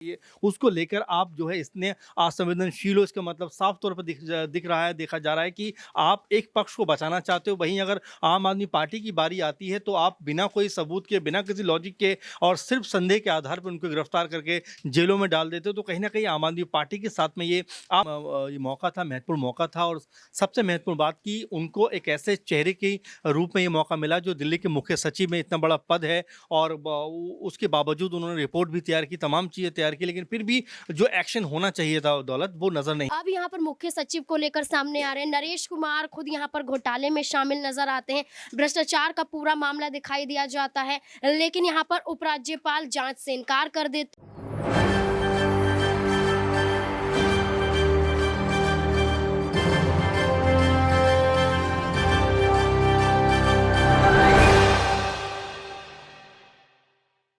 ये उसको लेकर आप जो है इतने असंवेदनशील हो, इसका मतलब साफ तौर पर दिख रहा है, देखा जा रहा है कि आप एक पक्ष को बचाना चाहते हो। वहीं अगर आम आदमी पार्टी की बारी आती है तो आप बिना कोई सबूत के, बिना किसी लॉजिक के और सिर्फ संदेह के आधार पर उनको गिरफ्तार करके जेलों में डाल देते हो। तो कहीं न कहीं आम आदमी पार्टी के साथ में ये मौका था, महत्वपूर्ण मौका था। और सबसे महत्वपूर्ण बात कि उनको एक ऐसे चेहरे के रूप में ये मौका मिला जो दिल्ली के मुख्य सचिव में इतना बड़ा पद है, और उसके बावजूद उन्होंने रिपोर्ट भी तैयार की, तमाम चीज़ें तैयार की, लेकिन फिर भी जो एक्शन होना चाहिए था दौलत, वो नज़र नहीं। अब यहाँ पर मुख्य सचिव को लेकर सामने आ रहे हैं। नरेश कुमार खुद यहाँ पर घोटाले में शामिल नजर आते हैं। भ्रष्टाचार का पूरा मामला दिखाई दिया जाता है, लेकिन यहाँ पर उपराज्यपाल जांच से इनकार कर देते।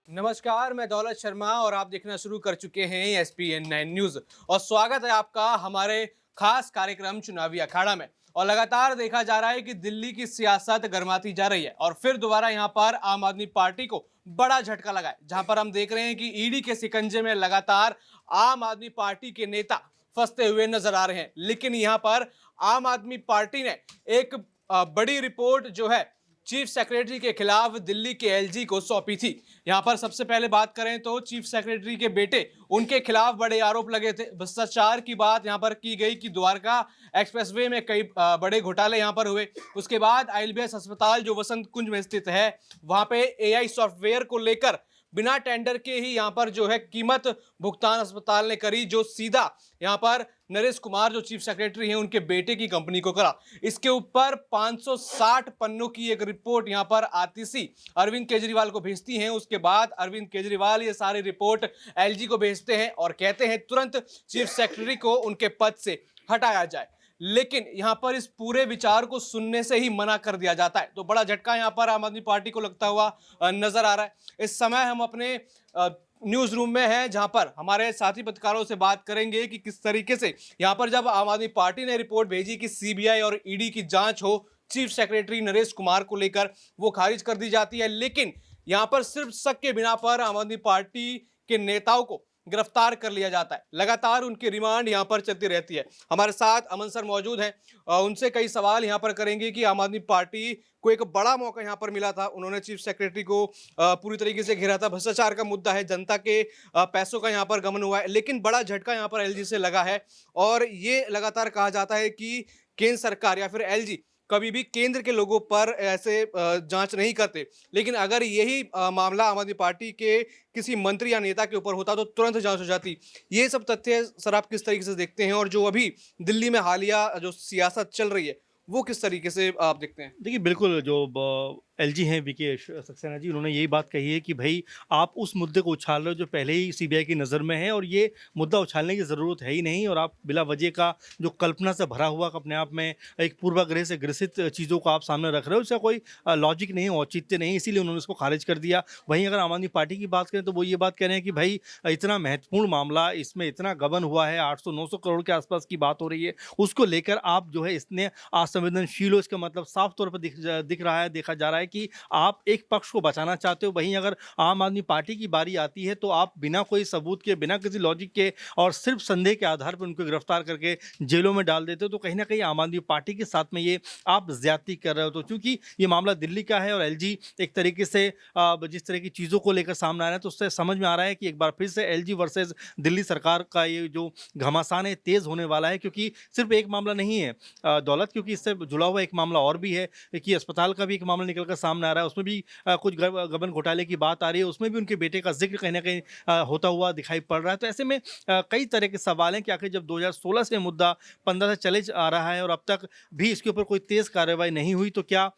नमस्कार, मैं दौलत शर्मा और आप देखना शुरू कर चुके हैं SPN9 न्यूज और स्वागत है आपका हमारे खास कार्यक्रम चुनावी अखाड़ा में। और लगातार देखा जा रहा है कि दिल्ली की सियासत गर्माती जा रही है और फिर दोबारा यहां पर आम आदमी पार्टी को बड़ा झटका लगा है, जहां पर हम देख रहे हैं कि ईडी के शिकंजे में लगातार आम आदमी पार्टी के नेता फंसते हुए नजर आ रहे हैं। लेकिन यहां पर आम आदमी पार्टी ने एक बड़ी रिपोर्ट जो है चीफ सेक्रेटरी के खिलाफ दिल्ली के LG को सौंपी थी। यहां पर सबसे पहले बात करें तो चीफ सेक्रेटरी के बेटे, उनके खिलाफ बड़े आरोप लगे थे। भ्रष्टाचार की बात यहां पर की गई कि द्वारका एक्सप्रेसवे में कई बड़े घोटाले यहां पर हुए। उसके बाद ILBS अस्पताल जो वसंत कुंज में स्थित है, वहां पे AI सॉफ्टवेयर को लेकर बिना टेंडर के ही यहां पर जो है कीमत भुगतान अस्पताल ने करी, जो सीधा यहां पर नरेश कुमार जो चीफ सेक्रेटरी हैं उनके बेटे की कंपनी को करा। इसके ऊपर 560 पन्नों की एक रिपोर्ट यहां पर आतिशी अरविंद केजरीवाल को भेजती हैं। उसके बाद अरविंद केजरीवाल ये सारी रिपोर्ट LG को भेजते हैं और कहते हैं तुरंत चीफ सेक्रेटरी को उनके पद से हटाया जाए। लेकिन यहां पर इस पूरे विचार को सुनने से ही मना कर दिया जाता है। तो बड़ा झटका यहां पर आम आदमी पार्टी को लगता हुआ नजर आ रहा है। इस समय हम अपने न्यूज रूम में हैं, जहां पर हमारे साथी पत्रकारों से बात करेंगे कि किस तरीके से यहां पर जब आम आदमी पार्टी ने रिपोर्ट भेजी कि CBI और ED की जांच हो चीफ सेक्रेटरी नरेश कुमार को लेकर, वो खारिज कर दी जाती है। लेकिन यहां पर सिर्फ शक के बिना पर आम आदमी पार्टी के नेताओं को गिरफ्तार कर लिया जाता है। लगातार उनकी रिमांड यहां पर चलती रहती है। हमारे साथ अमन सर मौजूद हैं, उनसे कई सवाल यहां पर करेंगे कि आम आदमी पार्टी को एक बड़ा मौका यहां पर मिला था। उन्होंने चीफ सेक्रेटरी को पूरी तरीके से घेरा था। भ्रष्टाचार का मुद्दा है, जनता के पैसों का यहां पर गमन हुआ है, लेकिन बड़ा झटका यहां पर LG से लगा है। और ये लगातार कहा जाता है कि केंद्र सरकार या फिर LG कभी भी केंद्र के लोगों पर ऐसे जांच नहीं करते। लेकिन अगर यही मामला आम आदमी पार्टी के किसी मंत्री या नेता के ऊपर होता तो तुरंत जांच हो जाती। ये सब तथ्य सर आप किस तरीके से देखते हैं, और जो अभी दिल्ली में हालिया जो सियासत चल रही है वो किस तरीके से आप देखते हैं? देखिए, बिल्कुल जो LG हैं, वीके सक्सेना जी, उन्होंने यही बात कही है कि भाई आप उस मुद्दे को उछाल रहे हो जो पहले ही CBI की नज़र में है, और ये मुद्दा उछालने की ज़रूरत है ही नहीं। और आप बिला वजह का जो कल्पना से भरा हुआ अपने आप में एक पूर्वाग्रह से ग्रसित चीज़ों को आप सामने रख रहे हो, इसका कोई लॉजिक नहीं, औचित्य नहीं, इसीलिए उन्होंने उसको खारिज कर दिया। वहीं अगर आम आदमी पार्टी की बात करें तो वो ये बात कह रहे हैं कि भाई इतना महत्वपूर्ण मामला, इसमें इतना गबन हुआ है, 800-900 करोड़ के आसपास की बात हो रही है, उसको लेकर आप जो है इतने असंवेदनशील हो, इसका मतलब साफ तौर पर दिख रहा है, देखा जा रहा है कि आप एक पक्ष को बचाना चाहते हो। वहीं अगर आम आदमी पार्टी की बारी आती है तो आप बिना कोई सबूत के, बिना किसी लॉजिक के और सिर्फ संदेह के आधार पर उनको गिरफ्तार करके जेलों में डाल देते हो। तो कहीं ना कहीं आम आदमी पार्टी के साथ में ये आप ज्यादती कर रहे हो। तो चूंकि ये मामला दिल्ली का है और LG एक तरीके से जिस तरह की चीज़ों को लेकर सामने आ रहा है, तो उससे समझ में आ रहा है कि एक बार फिर से LG वर्सेज दिल्ली सरकार का ये जो घमासान है तेज होने वाला है। क्योंकि सिर्फ एक मामला नहीं है दौलत, क्योंकि इससे जुड़ा हुआ एक मामला और भी है कि अस्पताल का भी एक मामला निकल कर सामने आ रहा है। उसमें भी कुछ गबन घोटाले की बात आ रही है, उसमें भी उनके बेटे का जिक्र कहीं ना कहीं होता हुआ दिखाई पड़ रहा है। तो ऐसे में कई तरह के सवाल हैं कि आखिर जब 2016 से मुद्दा 15 से चले आ रहा है और अब तक भी इसके ऊपर कोई तेज कार्रवाई नहीं हुई, तो क्या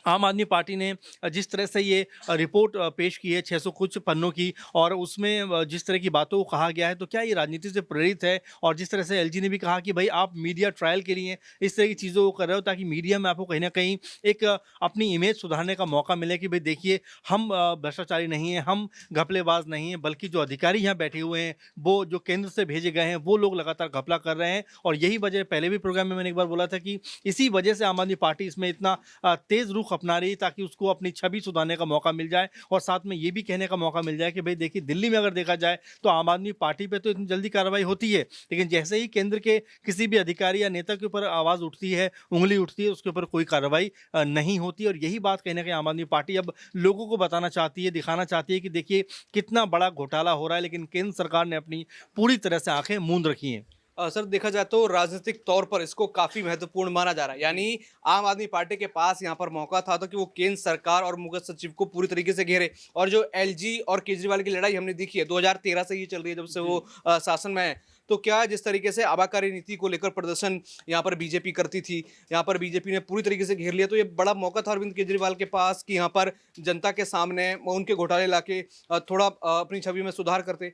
आम आदमी पार्टी ने जिस तरह से ये रिपोर्ट पेश की है 600 कुछ पन्नों की, और उसमें जिस तरह की बातों को कहा गया है, तो क्या ये राजनीति से प्रेरित है? और जिस तरह से LG ने भी कहा कि भाई आप मीडिया ट्रायल के लिए इस तरह की चीज़ों को कर रहे हो ताकि मीडिया में आपको कहीं ना कहीं एक अपनी इमेज सुधारने का मौका मिले कि भाई देखिए हम भ्रष्टाचारी नहीं हैं, हम घपलेबाज नहीं हैं, बल्कि जो अधिकारी यहाँ बैठे हुए हैं वो जो केंद्र से भेजे गए हैं वो लोग लगातार घपला कर रहे हैं। और यही वजह, पहले भी प्रोग्राम में मैंने एक बार बोला था कि इसी वजह से आम आदमी पार्टी इसमें इतना तेज़ रुख अपना रही है ताकि उसको अपनी छवि सुधारने का मौका मिल जाए और साथ में ये भी कहने का मौका मिल जाए कि भाई देखिए दिल्ली में अगर देखा जाए तो आम आदमी पार्टी पे तो इतनी जल्दी कार्रवाई होती है, लेकिन जैसे ही केंद्र के किसी भी अधिकारी या नेता के ऊपर आवाज़ उठती है, उंगली उठती है, उसके ऊपर कोई कार्रवाई नहीं होती। और यही बात कहीं न कहीं आम आदमी पार्टी अब लोगों को बताना चाहती है, दिखाना चाहती है कि देखिए कितना बड़ा घोटाला हो रहा है, लेकिन केंद्र सरकार ने अपनी पूरी तरह से आँखें मूंद रखी हैं। सर देखा जाए तो राजनीतिक तौर पर इसको काफी महत्वपूर्ण माना जा रहा है, यानी आम आदमी पार्टी के पास यहाँ पर मौका था तो कि वो केंद्र सरकार और मुख्य सचिव को पूरी तरीके से घेरे। और जो एलजी और केजरीवाल की लड़ाई हमने देखी है 2013 से ये चल रही है, जब से वो शासन में है। तो क्या जिस तरीके से आबाकारी नीति को लेकर प्रदर्शन यहाँ पर बीजेपी करती थी, यहाँ पर बीजेपी ने पूरी तरीके से घेर लिया, तो ये बड़ा मौका था अरविंद केजरीवाल के पास कि यहाँ पर जनता के सामने उनके घोटाले लाके थोड़ा अपनी छवि में सुधार करते।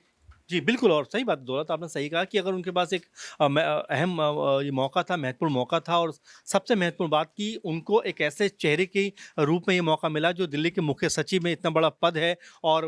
जी, बिल्कुल। और सही बात दौलत आपने सही कहा कि अगर उनके पास एक अहम ये मौका था, महत्वपूर्ण मौका था और सबसे महत्वपूर्ण बात कि उनको एक ऐसे चेहरे के रूप में ये मौका मिला जो दिल्ली के मुख्य सचिव में इतना बड़ा पद है और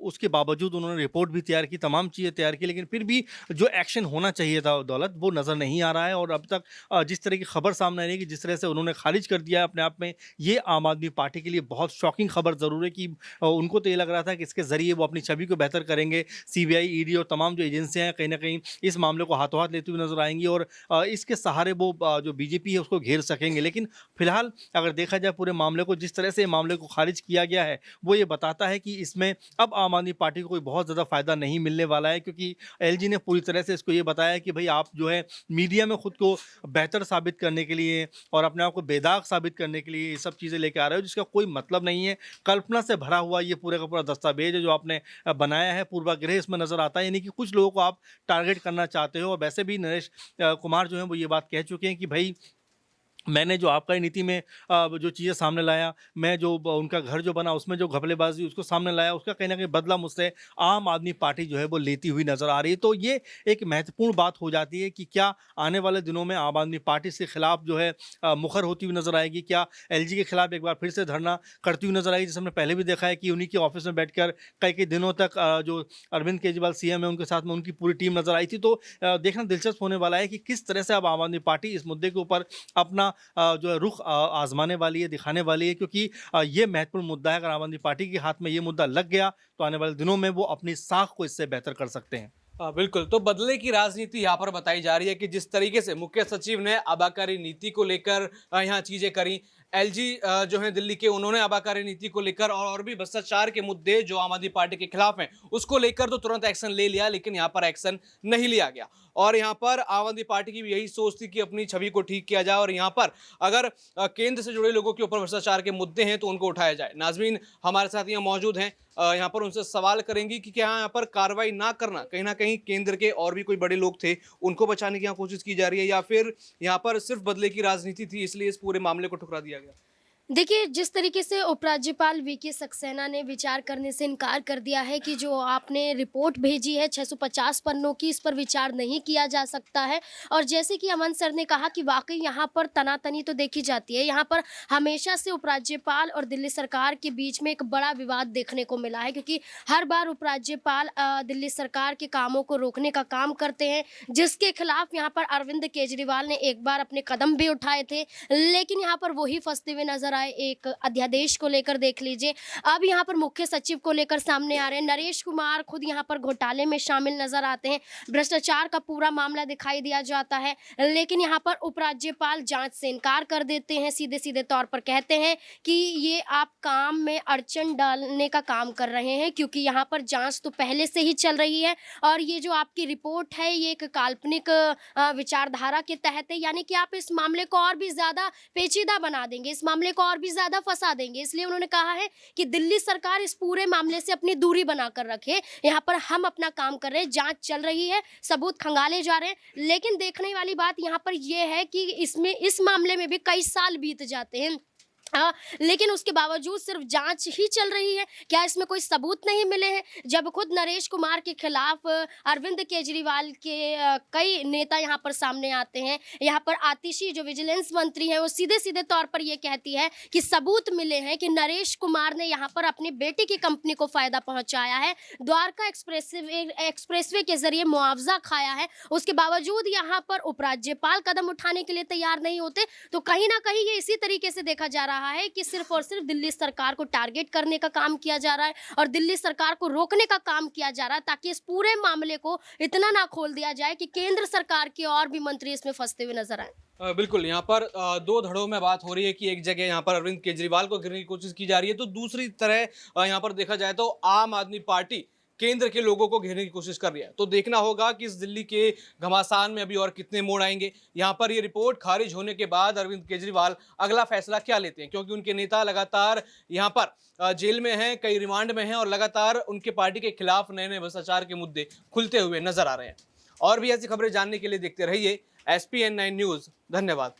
उसके बावजूद उन्होंने रिपोर्ट भी तैयार की, तमाम चीज़ें तैयार की, लेकिन फिर भी जो एक्शन होना चाहिए था दौलत वो नज़र नहीं आ रहा है। और अब तक जिस तरह की खबर सामने आ रही है कि जिस तरह से उन्होंने खारिज कर दिया है अपने आप में, ये आम आदमी पार्टी के लिए बहुत शॉकिंग खबर ज़रूर है कि उनको तो ये लग रहा था कि इसके ज़रिए वो अपनी छवि को बेहतर करेंगे, सीबीआई ईडी और तमाम जो एजेंसियां हैं कहीं ना कहीं इस मामले को हाथों हाथ लेती हुई नजर आएंगी और इसके सहारे वो जो बीजेपी है उसको घेर सकेंगे। लेकिन फिलहाल अगर देखा जाए पूरे मामले को, जिस तरह से मामले को खारिज किया गया है, वो ये बताता है कि इसमें अब आम आदमी पार्टी को कोई बहुत ज़्यादा फायदा नहीं मिलने वाला है, क्योंकि एलजी ने पूरी तरह से इसको ये बताया कि भाई आप जो है मीडिया में खुद को बेहतर साबित करने के लिए और अपने आप को बेदाग साबित करने के लिए ये सब चीज़ें लेके आ रहे हो जिसका कोई मतलब नहीं है। कल्पना से भरा हुआ ये पूरा का पूरा दस्तावेज है जो आपने बनाया है, पूर्वाग्रह इसमें नजर आता है, यानी कि कुछ लोगों को आप टारगेट करना चाहते हो। और वैसे भी नरेश कुमार जो हैं वो ये बात कह चुके हैं कि भाई मैंने जो आबकारी नीति में जो चीज़ें सामने लाया, मैं जो उनका घर जो बना उसमें जो घपलेबाजी उसको सामने लाया, उसका कहीं न कहीं बदला मुझसे आम आदमी पार्टी जो है वो लेती हुई नज़र आ रही है। तो ये एक महत्वपूर्ण बात हो जाती है कि क्या आने वाले दिनों में आम आदमी पार्टी के खिलाफ जो है मुखर होती हुई नज़र आएगी? क्या एलजी के खिलाफ एक बार फिर से धरना करती हुई नज़र आएगी? जैसे हमने पहले भी देखा है कि उन्हीं के ऑफिस में बैठकर कई-कई दिनों तक जो अरविंद केजरीवाल सीएम है उनके साथ में उनकी पूरी टीम नज़र आई थी। तो देखना दिलचस्प होने वाला है कि किस तरह से अब आम आदमी पार्टी इस मुद्दे के ऊपर अपना जो है रुख आजमाने वाली है, दिखाने वाली है, क्योंकि ये महत्वपूर्ण मुद्दा है। अगर आम आदमी पार्टी के हाथ में ये मुद्दा लग गया तो आने वाले दिनों में वो अपनी साख को इससे बेहतर कर सकते हैं। बिल्कुल। तो बदले की राजनीति यहाँ पर बताई जा रही है कि जिस तरीके से मुख्य सचिव ने आबाकारी नीति को लेकर यहाँ चीजें करी, एलजी जो है दिल्ली के, उन्होंने आबाकारी नीति को लेकर और भी भ्रष्टाचार के मुद्दे जो आम आदमी पार्टी के खिलाफ हैं उसको लेकर तो तुरंत एक्शन ले लिया, लेकिन यहाँ पर एक्शन नहीं लिया गया। और यहाँ पर आम आदमी पार्टी की भी यही सोच थी कि अपनी छवि को ठीक किया जाए और यहाँ पर अगर केंद्र से जुड़े लोगों के ऊपर भ्रष्टाचार के मुद्दे हैं तो उनको उठाया जाए। नाजमीन हमारे साथ यहाँ मौजूद हैं, यहाँ पर उनसे सवाल करेंगी कि क्या यहाँ पर कार्रवाई ना करना कहीं ना कहीं केंद्र के और भी कोई बड़े लोग थे उनको बचाने की यहाँ कोशिश की जा रही है, या फिर यहाँ पर सिर्फ बदले की राजनीति थी इसलिए इस पूरे मामले को ठुकरा दिया गया। देखिए, जिस तरीके से उपराज्यपाल वीके सक्सेना ने विचार करने से इनकार कर दिया है कि जो आपने रिपोर्ट भेजी है 650 पन्नों की, इस पर विचार नहीं किया जा सकता है। और जैसे कि अमन सर ने कहा कि वाकई यहाँ पर तनातनी तो देखी जाती है। यहाँ पर हमेशा से उपराज्यपाल और दिल्ली सरकार के बीच में एक बड़ा विवाद देखने को मिला है, क्योंकि हर बार उपराज्यपाल दिल्ली सरकार के कामों को रोकने का काम करते हैं, जिसके खिलाफ यहाँ पर अरविंद केजरीवाल ने एक बार अपने कदम भी उठाए थे, लेकिन यहाँ पर वही फंसते हुए नजर आए। एक अध्यादेश को लेकर देख लीजिए, अब यहाँ पर मुख्य सचिव को लेकर सामने आ रहे हैं। नरेश कुमार खुद यहाँ पर घोटाले में शामिल नजर आते हैं, भ्रष्टाचार का पूरा मामला दिखाई दिया जाता है, लेकिन यहाँ पर उपराज्यपाल जांच से इनकार कर देते हैं। सीधे सीधे तौर पर कहते हैं कि ये आप काम में अड़चन डालने का काम कर रहे हैं, क्योंकि यहाँ पर जांच तो पहले से ही चल रही है और ये जो आपकी रिपोर्ट है ये एक काल्पनिक विचारधारा के तहत है, यानी कि आप इस मामले को और भी ज्यादा पेचीदा बना देंगे, इस मामले को और भी ज्यादा फंसा देंगे। इसलिए उन्होंने कहा है कि दिल्ली सरकार इस पूरे मामले से अपनी दूरी बनाकर रखे। यहाँ पर हम अपना काम कर रहे हैं, जांच चल रही है, सबूत खंगाले जा रहे हैं, लेकिन देखने वाली बात यहाँ पर यह है कि इसमें इस मामले में भी कई साल बीत जाते हैं, लेकिन उसके बावजूद सिर्फ जांच ही चल रही है। क्या इसमें कोई सबूत नहीं मिले हैं? जब खुद नरेश कुमार के खिलाफ अरविंद केजरीवाल के कई नेता यहाँ पर सामने आते हैं, यहाँ पर आतिशी जो विजिलेंस मंत्री है वो सीधे सीधे तौर पर ये कहती है कि सबूत मिले हैं कि नरेश कुमार ने यहाँ पर अपनी बेटी की कंपनी को फायदा पहुंचाया है, द्वारका एक्सप्रेसवे के जरिए मुआवजा खाया है। उसके बावजूद यहाँ पर उपराज्यपाल कदम उठाने के लिए तैयार नहीं होते, तो कहीं ना कहीं ये इसी तरीके से देखा जा रहा रहा है कि सिर्फ और सिर्फ दिल्ली सरकार को टारगेट करने का काम किया जा रहा है और दिल्ली सरकार को रोकने का काम किया जा रहा है, ताकि इस पूरे मामले को इतना ना खोल दिया जाए कि केंद्र सरकार के और भी मंत्री इसमें फंसते हुए नजर आए। बिल्कुल, यहाँ पर दो धड़ों में बात हो रही है कि एक जगह यहाँ पर अरविंद केजरीवाल को घेरने की कोशिश की जा रही है, तो दूसरी तरह यहाँ पर देखा जाए तो आम आदमी पार्टी केंद्र के लोगों को घेरने की कोशिश कर रही है। तो देखना होगा कि इस दिल्ली के घमासान में अभी और कितने मोड़ आएंगे। यहाँ पर ये रिपोर्ट खारिज होने के बाद अरविंद केजरीवाल अगला फैसला क्या लेते हैं, क्योंकि उनके नेता लगातार यहाँ पर जेल में हैं, कई रिमांड में हैं और लगातार उनके पार्टी के खिलाफ नए नए भ्रष्टाचार के मुद्दे खुलते हुए नजर आ रहे हैं। और भी ऐसी खबरें जानने के लिए देखते रहिए SPN9 न्यूज। धन्यवाद।